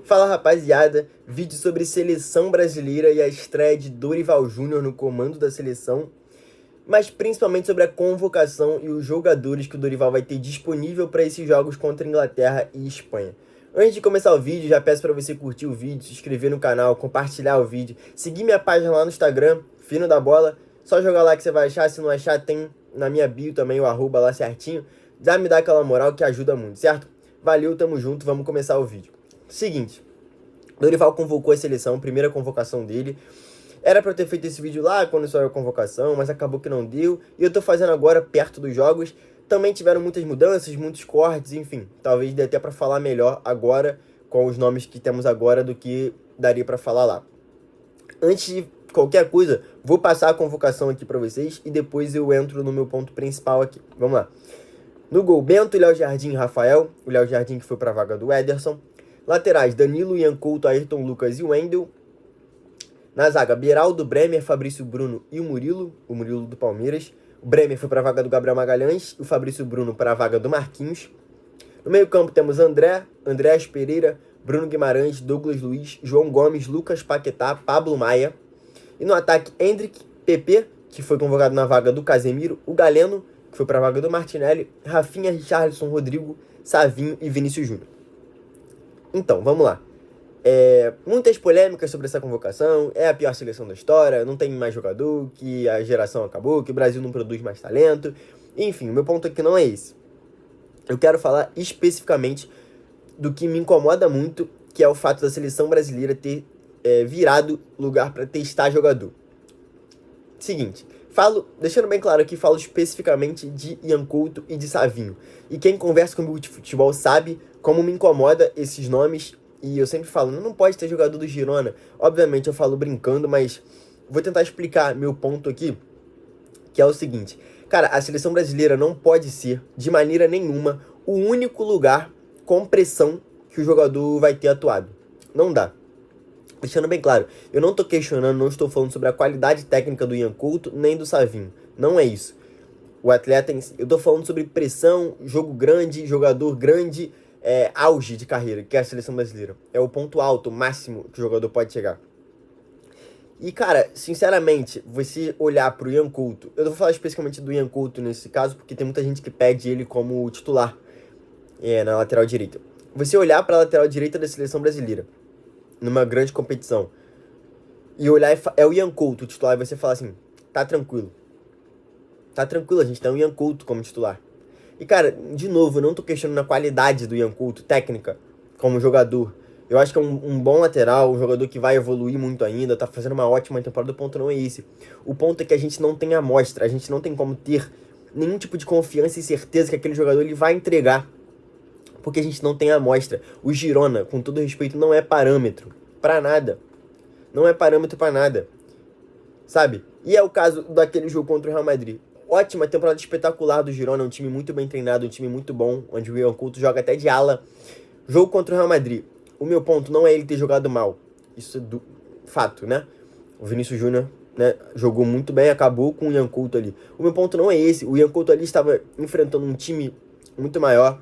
Fala rapaziada, vídeo sobre seleção brasileira e a estreia de Dorival Júnior no comando da seleção, mas principalmente sobre a convocação e os jogadores que o Dorival vai ter disponível para esses jogos contra Inglaterra e Espanha. Antes de começar o vídeo, já peço para você curtir o vídeo, se inscrever no canal, compartilhar o vídeo, seguir minha página lá no Instagram, Fino da Bola, só jogar lá que você vai achar, se não achar tem na minha bio também o arroba lá certinho, já me dá aquela moral que ajuda muito, certo? Valeu, tamo junto, vamos começar o vídeo. Seguinte, Dorival convocou a seleção, primeira convocação dele. Era pra eu ter feito esse vídeo lá quando saiu a convocação, mas acabou que não deu. E eu tô fazendo agora perto dos jogos. Também tiveram muitas mudanças, muitos cortes, enfim. Talvez dê até pra falar melhor agora com os nomes que temos agora do que daria pra falar lá. Antes de qualquer coisa, vou passar a convocação aqui pra vocês e depois eu entro no meu ponto principal aqui. Vamos lá. No gol, Bento, Léo Jardim e Rafael. O Léo Jardim que foi pra vaga do Ederson. Laterais, Danilo, Ian Couto, Ayrton Lucas e Wendel. Na zaga, Beraldo, Bremer, Fabrício Bruno e o Murilo do Palmeiras. O Bremer foi para a vaga do Gabriel Magalhães e o Fabrício Bruno para a vaga do Marquinhos. No meio campo temos Andréas Pereira, Bruno Guimarães, Douglas Luiz, João Gomes, Lucas Paquetá, Pablo Maia. E no ataque, Endrick, PP, que foi convocado na vaga do Casemiro, o Galeno, que foi para a vaga do Martinelli, Rafinha, Richarlison, Rodrigo, Savinho e Vinícius Júnior. Então, vamos lá. Muitas polêmicas sobre essa convocação, é a pior seleção da história, não tem mais jogador, que a geração acabou, que o Brasil não produz mais talento. Enfim, o meu ponto aqui não é esse. Eu quero falar especificamente do que me incomoda muito, que é o fato da seleção brasileira ter virado lugar para testar jogador. Seguinte, deixando bem claro aqui, falo especificamente de Ian Couto e de Savinho. E quem conversa comigo de futebol sabe como me incomoda esses nomes. E eu sempre falo, não pode ter jogador do Girona. Obviamente eu falo brincando, mas vou tentar explicar meu ponto aqui, que é o seguinte. Cara, a seleção brasileira não pode ser, de maneira nenhuma, o único lugar com pressão que o jogador vai ter atuado. Não dá. Deixando bem claro, eu não tô questionando, não estou falando sobre a qualidade técnica do Ian Couto, nem do Savinho. Não é isso. O atleta em si, eu tô falando sobre pressão, jogo grande, jogador grande, auge de carreira, que é a seleção brasileira. É o ponto alto, máximo que o jogador pode chegar. E, cara, sinceramente, você olhar pro Ian Couto, eu não vou falar especificamente do Ian Couto nesse caso, porque tem muita gente que pede ele como titular na lateral direita. Você olhar pra lateral direita da seleção brasileira, numa grande competição, e olhar, é o Ian Couto o titular, e você fala assim, tá tranquilo. Tá tranquilo, a gente tem o Ian Couto como titular. E, cara, de novo, eu não tô questionando a qualidade do Ian Couto, técnica, como jogador. Eu acho que é um bom lateral, um jogador que vai evoluir muito ainda, tá fazendo uma ótima temporada, o ponto não é esse. O ponto é que a gente não tem amostra, a gente não tem como ter nenhum tipo de confiança e certeza que aquele jogador ele vai entregar, porque a gente não tem amostra. O Girona, com todo respeito, não é parâmetro pra nada. Não é parâmetro pra nada, sabe? E é o caso daquele jogo contra o Real Madrid. Ótima temporada espetacular do Girona, um time muito bem treinado, um time muito bom, onde o Ian Couto joga até de ala. Jogo contra o Real Madrid. O meu ponto não é ele ter jogado mal. Isso é fato, né? O Vinícius Júnior, né, jogou muito bem, acabou com o Ian Couto ali. O meu ponto não é esse. O Ian Couto ali estava enfrentando um time muito maior,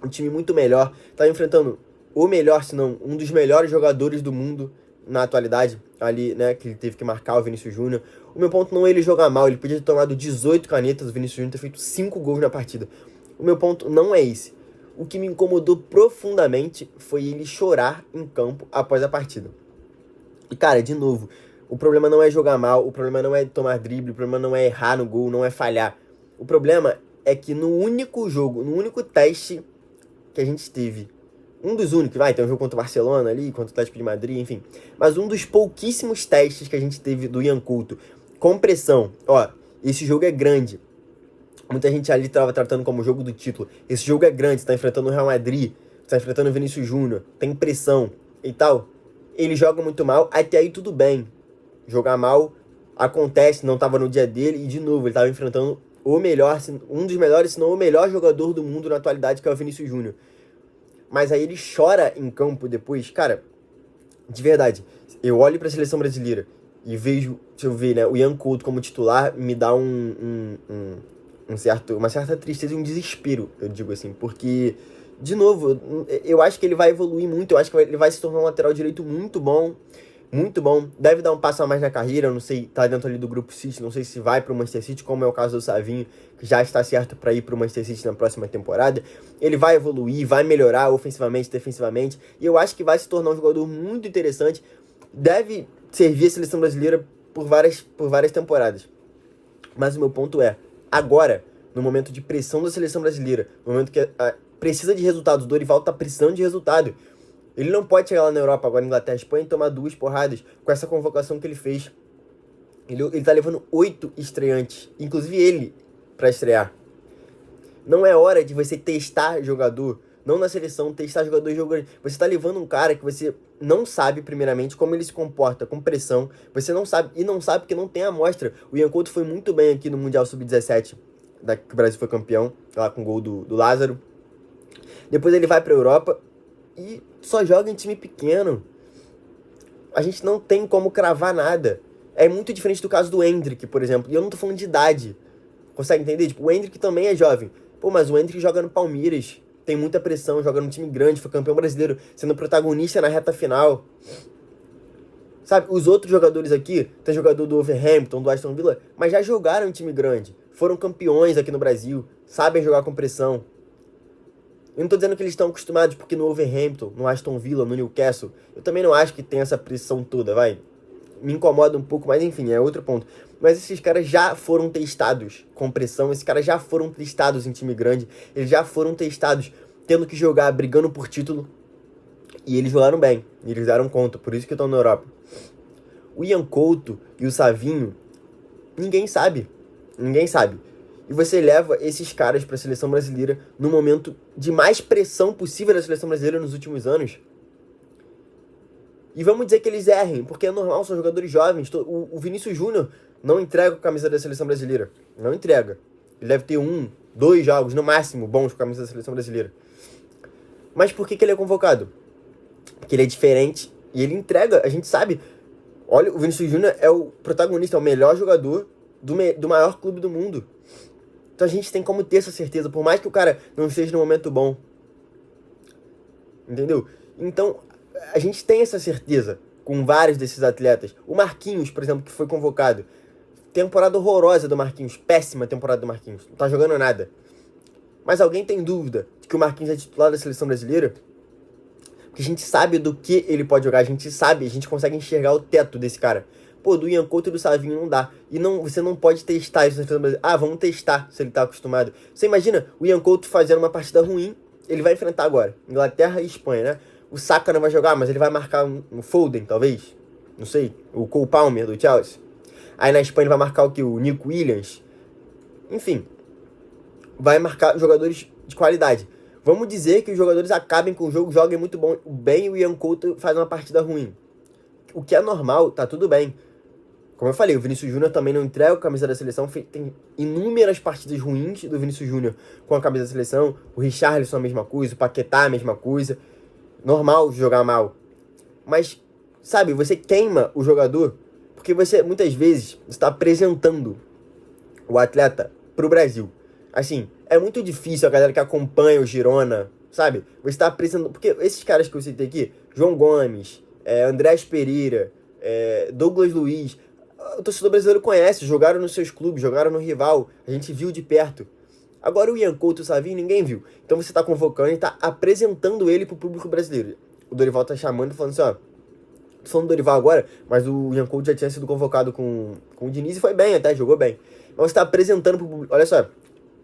um time muito melhor. Estava enfrentando o melhor, se não um dos melhores jogadores do mundo na atualidade, ali, né, que ele teve que marcar o Vinícius Júnior. O meu ponto não é ele jogar mal, ele podia ter tomado 18 canetas, o Vinícius Júnior ter feito 5 gols na partida. O meu ponto não é esse. O que me incomodou profundamente foi ele chorar em campo após a partida. E, cara, de novo, o problema não é jogar mal, o problema não é tomar drible, o problema não é errar no gol, não é falhar. O problema é que no único jogo, no único teste que a gente teve, um dos únicos, tem um jogo contra o Barcelona ali, contra o Atlético de Madrid, enfim. Mas um dos pouquíssimos testes que a gente teve do Ian Couto, com pressão. Esse jogo é grande. Muita gente ali estava tratando como jogo do título. Esse jogo é grande, você tá enfrentando o Real Madrid, você tá enfrentando o Vinícius Júnior, tem pressão e tal. Ele joga muito mal, até aí tudo bem. Jogar mal acontece, não tava no dia dele, e de novo, ele tava enfrentando o melhor, um dos melhores, se não o melhor jogador do mundo na atualidade, que é o Vinícius Júnior. Mas aí ele chora em campo depois. Cara, de verdade, eu olho pra seleção brasileira e vejo, se eu ver, né, o Ian Couto como titular, me dá uma certa tristeza e um desespero, eu digo assim, porque de novo, eu acho que ele vai evoluir muito, eu acho que ele vai se tornar um lateral direito muito bom, muito bom. Deve dar um passo a mais na carreira, eu não sei, tá dentro ali do grupo City, não sei se vai pro Manchester City, como é o caso do Savinho, que já está certo para ir pro Manchester City na próxima temporada. Ele vai evoluir, vai melhorar ofensivamente, defensivamente, e eu acho que vai se tornar um jogador muito interessante. Deve servir a seleção brasileira por várias temporadas. Mas o meu ponto é, agora, no momento de pressão da seleção brasileira, no momento que precisa de resultados, o Dorival tá precisando de resultado. Ele não pode chegar lá na Europa, agora Inglaterra, Espanha, e tomar 2 porradas com essa convocação que ele fez. Ele tá levando 8 estreantes, inclusive ele, pra estrear. Não é hora de você testar jogador, não na seleção, testar jogador jogando. Você tá levando um cara que você não sabe, primeiramente, como ele se comporta com pressão. Você não sabe, e não sabe porque não tem amostra. O Ian Couto foi muito bem aqui no Mundial Sub-17, que o Brasil foi campeão, lá com o gol do Lázaro. Depois ele vai pra Europa e só joga em time pequeno. A gente não tem como cravar nada. É muito diferente do caso do Endrick, por exemplo. E eu não tô falando de idade. Consegue entender? Tipo, o Endrick também é jovem. Pô, mas o Endrick joga no Palmeiras. Tem muita pressão, joga num time grande, foi campeão brasileiro, sendo protagonista na reta final. Sabe, os outros jogadores aqui, tem jogador do Wolverhampton, do Aston Villa, mas já jogaram em time grande. Foram campeões aqui no Brasil, sabem jogar com pressão. Eu não tô dizendo que eles estão acostumados, porque no Wolverhampton, no Aston Villa, no Newcastle, eu também não acho que tem essa pressão toda, vai. Me incomoda um pouco, mas enfim, é outro ponto. Mas esses caras já foram testados com pressão, esses caras já foram testados em time grande, eles já foram testados tendo que jogar, brigando por título, e eles jogaram bem, e eles deram conta, por isso que estão na Europa. O Ian Couto e o Savinho, ninguém sabe. E você leva esses caras para a seleção brasileira no momento de mais pressão possível da seleção brasileira nos últimos anos. E vamos dizer que eles errem, porque é normal, são jogadores jovens. O Vinícius Júnior não entrega a camisa da seleção brasileira. Não entrega. Ele deve ter 1, 2 jogos, no máximo, bons com a camisa da seleção brasileira. Mas por que ele é convocado? Porque ele é diferente e ele entrega, a gente sabe. Olha, o Vinícius Júnior é o protagonista, é o melhor jogador do maior clube do mundo. Então a gente tem como ter essa certeza, por mais que o cara não esteja no momento bom. Entendeu? Então, a gente tem essa certeza com vários desses atletas. O Marquinhos, por exemplo, que foi convocado. Temporada horrorosa do Marquinhos. Péssima temporada do Marquinhos. Não tá jogando nada. Mas alguém tem dúvida de que o Marquinhos é titular da seleção brasileira? Porque a gente sabe do que ele pode jogar. A gente consegue enxergar o teto desse cara. Pô, do Ian Couto e do Savinho não dá. E você não pode testar isso na seleção brasileira. Ah, vamos testar se ele tá acostumado. Você imagina o Ian Couto fazendo uma partida ruim. Ele vai enfrentar agora Inglaterra e Espanha, né? O Saka não vai jogar, mas ele vai marcar um Foden, talvez. Não sei. O Cole Palmer, do Chelsea. Aí na Espanha ele vai marcar o que? O Nico Williams. Enfim. Vai marcar jogadores de qualidade. Vamos dizer que os jogadores acabem com o jogo, joguem muito bem e o Ian Couto faz uma partida ruim. O que é normal, tá tudo bem. Como eu falei, o Vinícius Júnior também não entrega a camisa da seleção. Tem inúmeras partidas ruins do Vinícius Júnior com a camisa da seleção. O Richarlison a mesma coisa, o Paquetá a mesma coisa. Normal jogar mal. Mas, sabe, você queima o jogador porque você, muitas vezes, está apresentando o atleta pro Brasil. Assim, é muito difícil a galera que acompanha o Girona, sabe? Você está apresentando... Porque esses caras que eu citei aqui, João Gomes, Andrés Pereira, Douglas Luiz... O torcedor brasileiro conhece, jogaram nos seus clubes, jogaram no rival, a gente viu de perto. Agora o Ian Couto e o Savinho ninguém viu. Então você tá convocando e tá apresentando ele pro público brasileiro. O Dorival tá chamando e falando assim, ó, tô falando do Dorival agora, mas o Ian Couto já tinha sido convocado com o Diniz e foi bem até, jogou bem. Mas você tá apresentando pro público, olha só,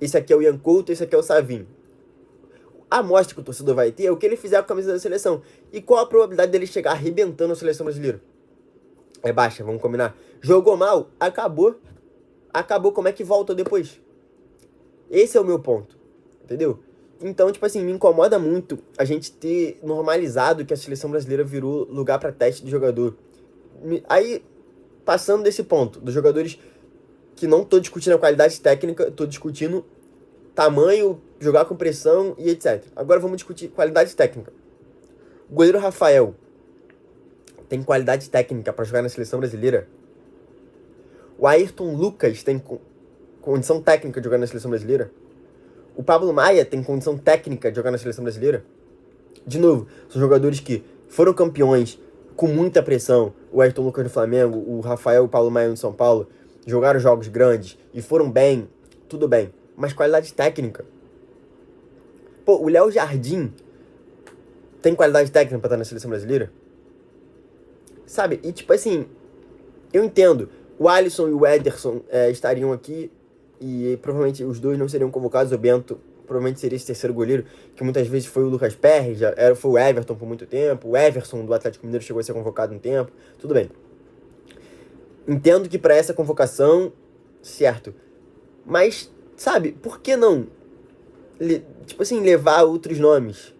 esse aqui é o Ian Couto, esse aqui é o Savinho. A amostra que o torcedor vai ter é o que ele fizer com a camisa da seleção. E qual a probabilidade dele chegar arrebentando a seleção brasileira? É baixa, vamos combinar. Jogou mal, acabou. Acabou, como é que volta depois? Esse é o meu ponto, entendeu? Então, tipo assim, me incomoda muito a gente ter normalizado que a seleção brasileira virou lugar pra teste de jogador. Aí, passando desse ponto, dos jogadores que não tô discutindo a qualidade técnica, tô discutindo tamanho, jogar com pressão e etc. Agora vamos discutir qualidade técnica. O goleiro Rafael tem qualidade técnica pra jogar na seleção brasileira? O Ayrton Lucas tem condição técnica de jogar na seleção brasileira? O Pablo Maia tem condição técnica de jogar na seleção brasileira? De novo, são jogadores que foram campeões com muita pressão. O Ayrton Lucas no Flamengo, o Rafael e o Pablo Maia no São Paulo, jogaram jogos grandes e foram bem, tudo bem. Mas qualidade técnica. Pô, o Léo Jardim tem qualidade técnica pra estar na seleção brasileira? Sabe? E tipo assim, eu entendo. O Alisson e o Ederson estariam aqui e provavelmente os dois não seriam convocados. O Bento provavelmente seria esse terceiro goleiro, que muitas vezes foi o Lucas Perry, foi o Everton por muito tempo. O Everson do Atlético Mineiro chegou a ser convocado um tempo. Tudo bem. Entendo que para essa convocação, certo. Mas, sabe, por que não? Tipo assim, levar outros nomes.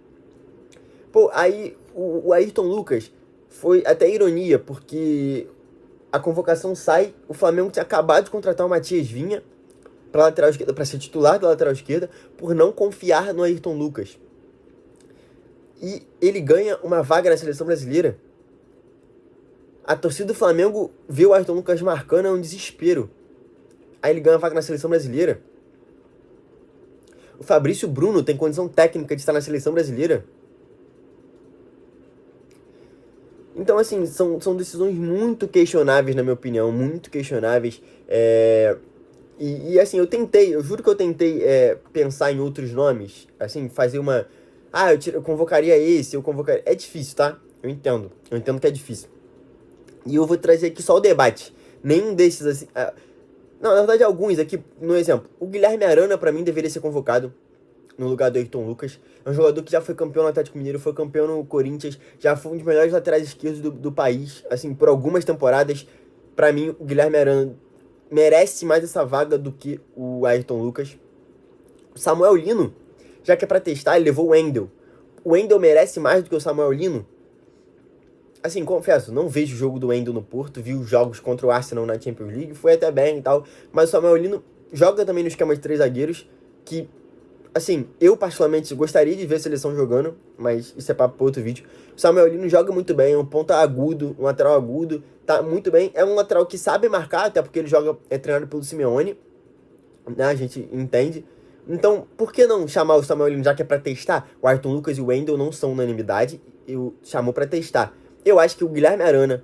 Pô, aí o Ayrton Lucas foi até ironia, porque a convocação sai, o Flamengo tinha acabado de contratar o Matias Vinha para lateral esquerda, para ser titular da lateral esquerda, por não confiar no Ayrton Lucas. E ele ganha uma vaga na seleção brasileira. A torcida do Flamengo vê o Ayrton Lucas marcando, é um desespero. Aí ele ganha a vaga na seleção brasileira. O Fabrício Bruno tem condição técnica de estar na seleção brasileira. Então, assim, são decisões muito questionáveis, na minha opinião, muito questionáveis. Assim, eu juro que eu tentei pensar em outros nomes, assim, fazer uma... eu convocaria esse, eu convocaria... É difícil, tá? Eu entendo que é difícil. E eu vou trazer aqui só o debate. Nenhum desses, assim... Não, na verdade, alguns aqui, no exemplo. O Guilherme Arana, pra mim, deveria ser convocado no lugar do Ayrton Lucas. É um jogador que já foi campeão no Atlético Mineiro, foi campeão no Corinthians, já foi um dos melhores laterais esquerdos do país, assim, por algumas temporadas. Pra mim, o Guilherme Arana merece mais essa vaga do que o Ayrton Lucas. O Samuel Lino, já que é pra testar, ele levou o Wendel. O Wendel merece mais do que o Samuel Lino? Assim, confesso, não vejo o jogo do Wendel no Porto, vi os jogos contra o Arsenal na Champions League, foi até bem e tal, mas o Samuel Lino joga também no esquema de 3 zagueiros, que, assim, eu particularmente gostaria de ver a seleção jogando, mas isso é papo para outro vídeo. O Samuel Lino joga muito bem, é um ponta agudo, um lateral agudo, tá muito bem, é um lateral que sabe marcar, até porque ele é treinado pelo Simeone, né, a gente entende. Então, por que não chamar o Samuel Lino, já que é pra testar? O Ayrton Lucas e o Wendel não são unanimidade, chamou pra testar. Eu acho que o Guilherme Arana,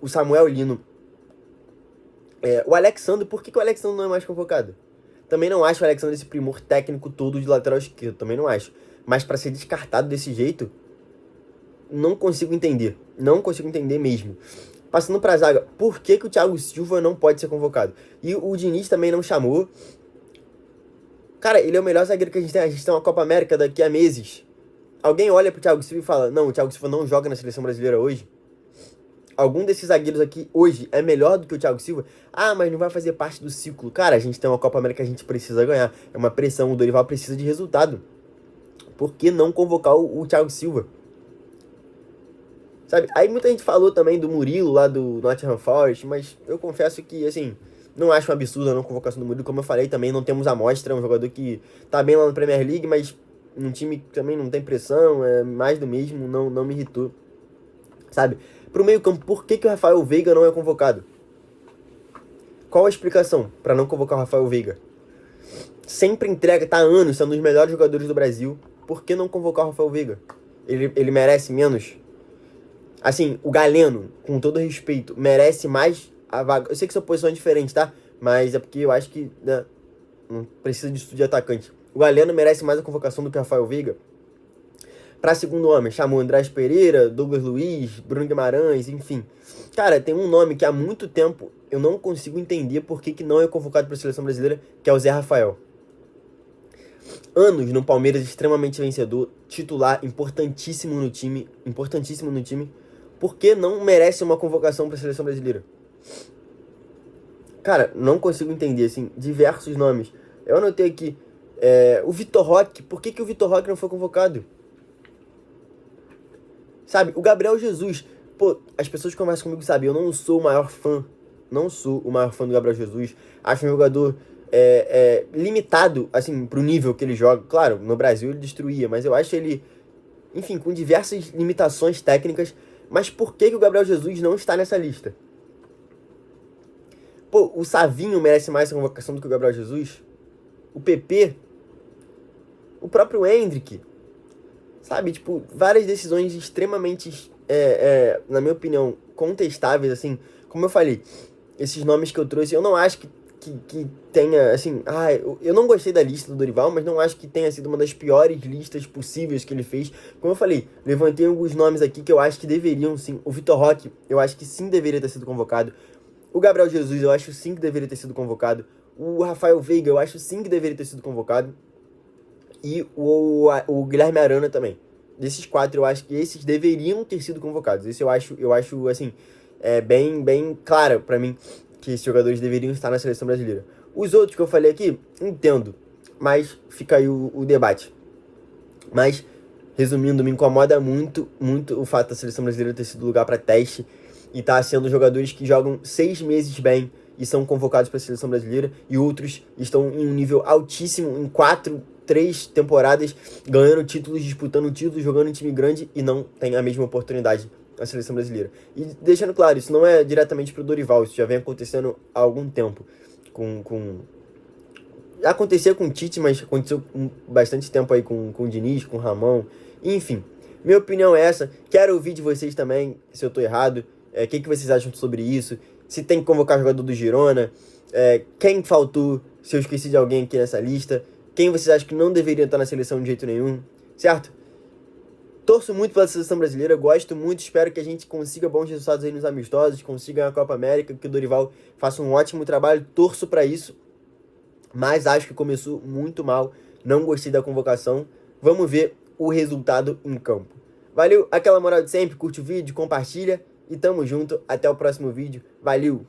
o Samuel Lino, o Alexandre, por que o Alexandre não é mais convocado? Também não acho o Alexandre esse primor técnico todo de lateral esquerdo, também não acho. Mas para ser descartado desse jeito, não consigo entender. Não consigo entender mesmo. Passando pra zaga, por que o Thiago Silva não pode ser convocado? E o Diniz também não chamou. Cara, ele é o melhor zagueiro que a gente tem. A gente tem uma Copa América daqui a meses. Alguém olha pro Thiago Silva e fala, não, o Thiago Silva não joga na seleção brasileira hoje. Algum desses zagueiros aqui hoje é melhor do que o Thiago Silva? Mas não vai fazer parte do ciclo. Cara, a gente tem uma Copa América que a gente precisa ganhar. É uma pressão, o Dorival precisa de resultado. Por que não convocar o Thiago Silva? Sabe? Aí muita gente falou também do Murilo lá do Nottingham Forest, mas eu confesso que, assim, não acho um absurdo a não convocação do Murilo. Como eu falei, também não temos amostra, é um jogador que tá bem lá na Premier League, mas num time que também não tem pressão, é mais do mesmo, não me irritou. Sabe? Pro meio campo, por que o Rafael Veiga não é convocado? Qual a explicação para não convocar o Rafael Veiga? Sempre entrega, tá há anos sendo um dos melhores jogadores do Brasil. Por que não convocar o Rafael Veiga? Ele merece menos? Assim, o Galeno, com todo respeito, merece mais a vaga. Eu sei que são posições diferentes, tá? Mas é porque eu acho que, né, não precisa de estudo de atacante. O Galeno merece mais a convocação do que o Rafael Veiga. Pra segundo homem, chamou Andrés Pereira, Douglas Luiz, Bruno Guimarães, enfim. Cara, tem um nome que há muito tempo eu não consigo entender por que não é convocado para a seleção brasileira, que é o Zé Rafael. Anos no Palmeiras, extremamente vencedor, titular, importantíssimo no time. Por que não merece uma convocação para a seleção brasileira? Cara, não consigo entender, assim, diversos nomes. Eu anotei aqui, o Vitor Roque, por que o Vitor Roque não foi convocado? Sabe, o Gabriel Jesus, pô, as pessoas que conversam comigo sabem, eu não sou o maior fã do Gabriel Jesus. Acho um jogador limitado, assim, pro nível que ele joga. Claro, no Brasil ele destruía, mas eu acho ele, enfim, com diversas limitações técnicas. Mas por que o Gabriel Jesus não está nessa lista? Pô, o Savinho merece mais essa convocação do que o Gabriel Jesus? O PP? o próprio Endrick, sabe? Tipo, várias decisões extremamente, na minha opinião, contestáveis, assim. Como eu falei, esses nomes que eu trouxe, eu não acho que tenha, assim... eu não gostei da lista do Dorival, mas não acho que tenha sido uma das piores listas possíveis que ele fez. Como eu falei, levantei alguns nomes aqui que eu acho que deveriam, sim. O Vitor Roque, eu acho que sim deveria ter sido convocado. O Gabriel Jesus, eu acho sim que deveria ter sido convocado. O Rafael Veiga, eu acho sim que deveria ter sido convocado. E o Guilherme Arana também. Desses 4, eu acho que esses deveriam ter sido convocados. Esse eu acho assim, bem claro pra mim que esses jogadores deveriam estar na seleção brasileira. Os outros que eu falei aqui, entendo, mas fica aí o debate. Mas, resumindo, me incomoda muito o fato da seleção brasileira ter sido lugar para teste e tá sendo jogadores que jogam 6 meses bem e são convocados para a seleção brasileira, e outros estão em um nível altíssimo em 3 temporadas, ganhando títulos, disputando títulos, jogando em time grande e não tem a mesma oportunidade na seleção brasileira. E deixando claro, isso não é diretamente pro Dorival, isso já vem acontecendo há algum tempo. Acontecia com o Tite, mas aconteceu bastante tempo aí com o Diniz, com o Ramon, enfim. Minha opinião é essa, quero ouvir de vocês também, se eu tô errado, o que vocês acham sobre isso, se tem que convocar jogador do Girona, quem faltou, se eu esqueci de alguém aqui nessa lista, quem vocês acham que não deveria estar na seleção de jeito nenhum, certo? Torço muito pela seleção brasileira, gosto muito, espero que a gente consiga bons resultados aí nos amistosos, consiga ganhar a Copa América, que o Dorival faça um ótimo trabalho, torço para isso, mas acho que começou muito mal, não gostei da convocação, vamos ver o resultado em campo. Valeu, aquela moral de sempre, curte o vídeo, compartilha e tamo junto, até o próximo vídeo, valeu!